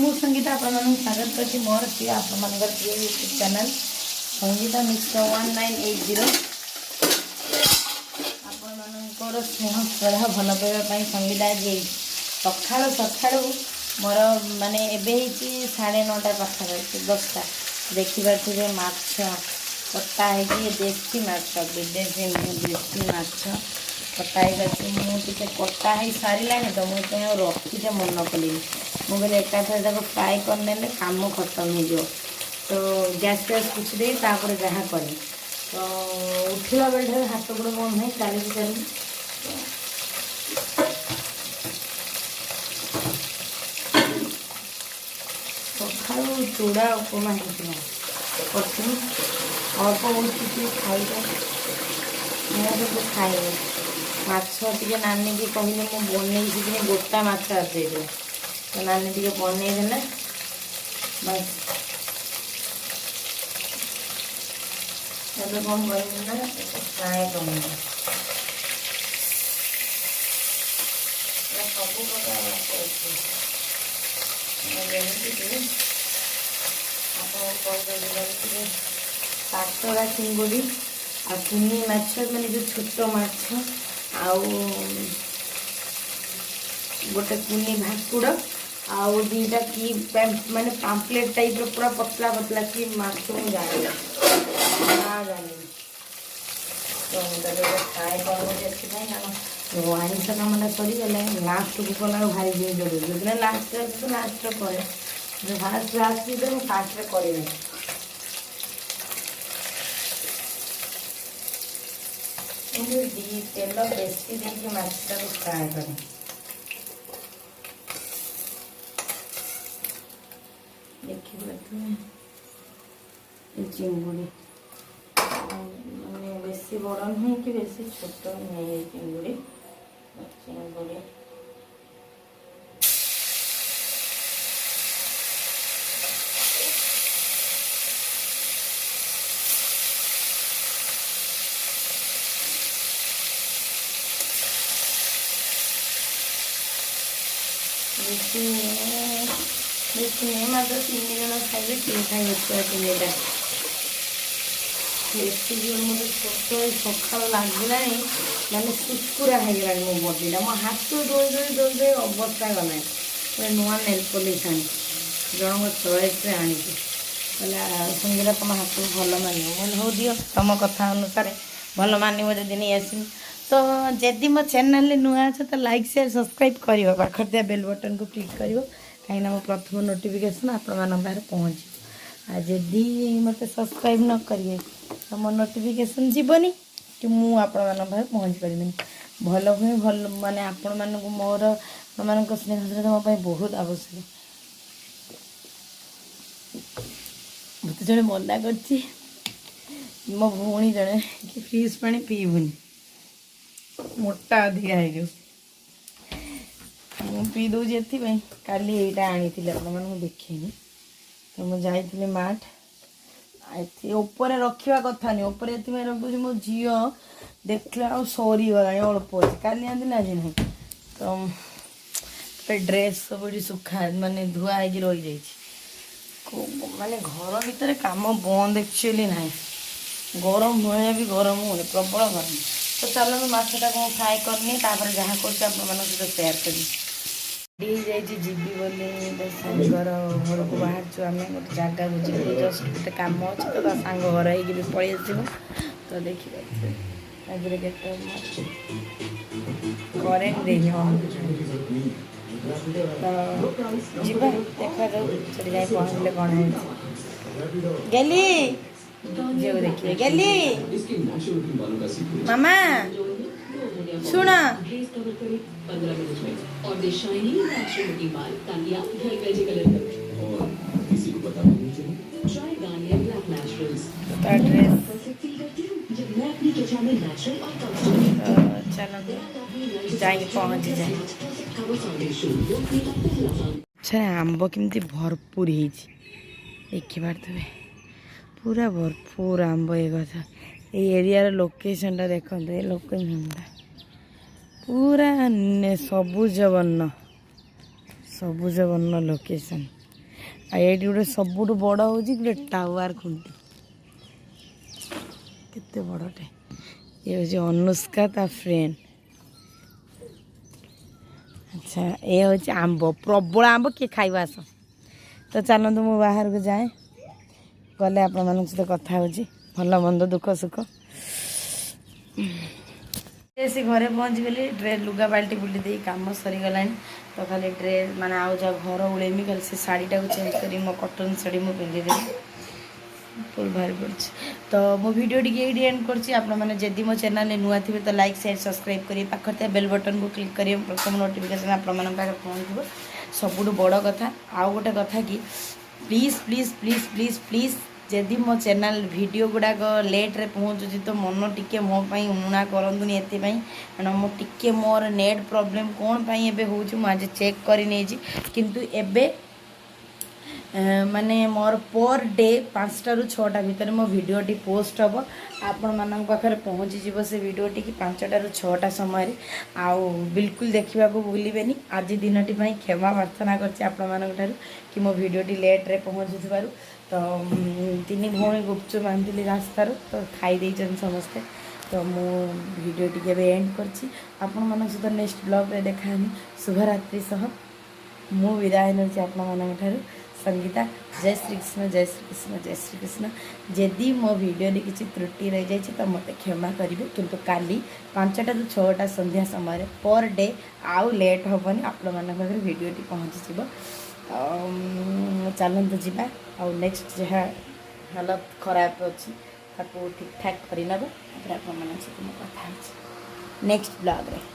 मु संगीता आपण स्वागत करছি मोर प्रिय आपण प्रिय यूट्यूब चैनल संगीता मिश्र 1980 आपण स्नेह श्रद्धा भल पाइबा संगीता जी सकाळु सकाळु मोर माने एबे ही 9:30 पाखापाखि 10टा देखिए माछ कटा है देसी माछ विदेशी देसी माछ कटाई मुझे कटा ही सारा तो मुझे रखीचे मन कली मुझे एकाथर फ्राए करने काम खत्म हो तो गैस फैस कुछ दे जहाँ करे तो उठला बेल हाथ गोड़ बंद है चली चली सका चूड़ा उपमा होती अल्प बहुत खाई खाए माछ टे नानी की कहले मुझे बनई कि गोटा माछ आसे तो नानी टे बनईदे बस कौन करना फ्राए कर सब प्रकार पातला चिंगुड़ी आ कुनी माछ मैंने जो छोट माछ आउ गोटे कुनी भाकुड़ आउ दीटा की माने पाम्पलेट टाइप पूरा पतला पतला की माछ मुझे जानी जानी तो फ्राए कर आइस कामटा सरीगला लास्ट को कला भारी दिन जरूरी जो लास्ट लास्ट करे फास्ट लास्ट भी फास्ट कर तेल बेसी देखिए माछटा को फ्राए करें देखिए चिंगुड़ी मैंने बेसी बड़ नहीं कि बेसी छोट नहीं चिंगुड़ी चिंगुड़ी बेसी नहीं मात्र 3 जन खाइबे तीन खाइबे छुआ 3टा बेसी जो मुझे छोट सका लगला मैंने सुकुरा होगा मो बडीटा मो हाथ धोई अवस्था गला नुआ नेल पॉलिश आनी जन चॉइस आनी संगीता तुम हाथ को भल मान हो दियो तुम कथा अनुसार भल मान जदि नहीं आसमी तो जदि मो चैनल नुआ अच्छे तो लाइक शेयर सब्सक्राइब कर पाखर दिया बेल बटन को क्लिक कर कहीं मो प्रथम नोटिफिकेशन आपण मान पहुँच आदि मत सब्सक्राइब न करिए तो मो नोटिफिकेशन जीवनी कि मुझे आपण पहुँच पारि भल हुए भल माने आपण मान मोर मान स्नेह श्रद्धा मोपाई बहुत आवश्यक मत जड़े मना कर मो भौणी जड़े कि फ्रिज पानी पीबुनि मोटा अधिका हो पी दूसरी एथपाई काली यहीटा आनी मैं देखेनी तो मुझे जाइली माठ ऊपर रखा कथा नहीं ऊपर ये रखुच मो झी देखला सरीगला अल्प अच्छे काली आनी ना आज ना तो ड्रेस सब सुखा माने धुआ हो रही जाए माने घर भितर काम बंद एक्चुअली ना गरम भाया भी गरम हो प्रबल गरम तो चलो मैं माछटा को फ्राए करनी जहाँ कर सेयार करी जीवी बोली सांगर घर को बाहर आम गोटे जगह को जी जस्ट गोटे कम अच्छे तो सांग घर हो पलि आस तो देखिए करेन्ट दे तो जीवा देखा जाऊ से जाए पहुँचले कौन है गली जो देखिए गली मामा सुन चलो जाए पहुँच जाए आंब केमती भरपूर देखिए पूरा भरपूर आंब ये कथा ये एरिया लोकेशन देखते ये लोकेशन पूरा सबुज वर्ण लोकेशन ये गोटे सबुठ बड़ हूँ गोटे टावर खुंटी केते बड़टे ये हूँ अनुष्का ता फ्रेंड। अच्छा ये हूँ आंब प्रबल आंब किए खाइबा आस तो चलतु मु बाहर को जाए गले आप सहित कथा हो भल मंद दुख सुख से घरे पहुँच गली ड्रेस लुगा बाल्टी बुल्टी दे कम सरीगला तो खाली ड्रेस माने आउ जा घर उड़ेमी खाली से शाढ़ीटा को चेंज करी मो कटन शाढ़ी मु पिंधिदेवी फुल भारी पड़ी तो मो वीडियो टी एंड करदी मो चैनल नुआ थे तो लाइक शेयर सब्सक्राइब करिए पाखे बेल बटन को क्लिक करिए प्रथम नोटिफिकेशन आप पहुँचो सबुठ बड़ कथा आउ गोटे कथा कि please please please please please जदि मो चैनल वीडियो गुड़ाक लेट्रे पहुँचुची तो मन टिके मो उणा करतुनि कारण मो टिके मोर नेट प्रोब्लेम कौन एबे होउची मु आज चेक करी नेजी किंतु एबे माने मोर पर डे 5टा ରୁ 6टा भितर मो वीडियोटी पोस्ट हम आपण मान पाखे पहुँची जीव से वीडियोटी कि 5टा ରୁ 6टा समय आउ बिल्कुल देखा भूलें आज दिनटी क्षमा प्रार्थना कर कि मो वीडियोटी लेट्रे पहुँची तो 3 भौणी गुपचुप आनी रास्तार तो खाई समस्ते तो मो वीडियोटी के एंड कर सहित नेक्स्ट ब्लॉग रे देखा शुभरात्रि सह मु विदाय नौची आपण संगीता। जय श्री कृष्ण जय श्री कृष्ण जय श्री कृष्ण। जदि मो वीडियो किसी त्रुटि रही जाए तो मत क्षमा करेंगे किंतु काली 5टा ରୁ 6ଟା संध्या समय पर डे आउ लेट हेनी आपण वीडियोटी पहुँची चलते जावा आ नेक्स्ट जहाँ हालत खराब अच्छी ठीक ठाक करना सहित कथा नेक्स्ट ब्लॉग रे।